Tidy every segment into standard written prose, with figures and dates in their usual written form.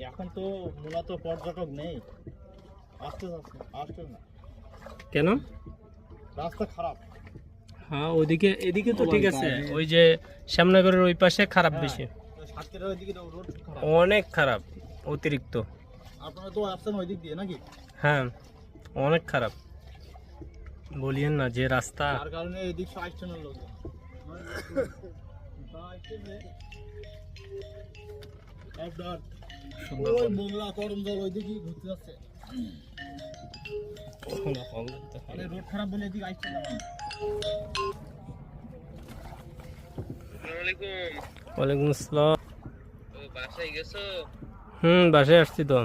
এখন তো মূলত পর্যটক নেই, আসতে না। কেন? রাস্তা খারাপ। হ্যাঁ ওদিকে এদিকে তো ঠিক আছে, ওই যে শ্যামনগরের ওই পাশে খারাপ বেশি, সাতক্ষীরার ওইদিকে রোড খারাপ, অনেক খারাপ, অতিরিক্ত। আপনারা তো আসছেন ওই দিক দিয়ে নাকি? হ্যাঁ অনেক খারাপ, বলিয়েন না যে রাস্তা। তার কারণে এই দিক আসছে না লোক। ওই মোংলা করম জল ওই দিকে ঘুরতে যাচ্ছে। রোড খারাপ বলে এদিকে আসছে না। ওয়ালাইকুম আসসালাম। বাসায় গেছো? বাসায় আসছি তো।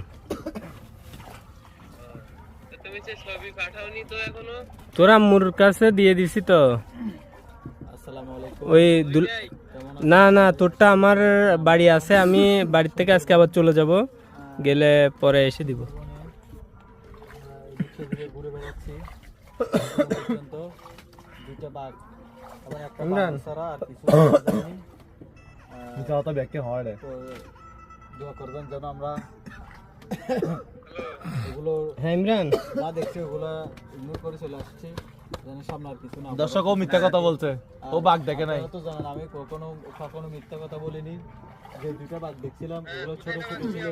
তুমি যে ছবি পাঠাওনি তো এখনো? তোর আম্মুর কাছে দিয়ে দিছি তো। আসসালামু আলাইকুম। ওই না না, তোরটা আমার বাড়ি আছে, আমি বাড়ির থেকে আজকে আবার চলে যাব, গেলে পরে এসে দিব। ঘুরে বেড়াচ্ছি দুইটা বাঘ, আবার একটা ইমরান। বাঘ ছাড়া আর কিছু জানি। তো দোয়া করবেন যেন আমরা এগুলো হ্যাঁ ইমরান, যা দেখছি ওগুলা ইগনোর করে চলে আসছি, যেন সামনে আর কিছু না। দর্শকও মিথ্যা কথা বলছে, ও বাঘ দেখে নাই। আপনারা তো জানেন আমি কখনো মিথ্যা কথা বলিনি। যে দুইটা বাঘ দেখছিলাম ওগুলো ছোট ছোট ছিল।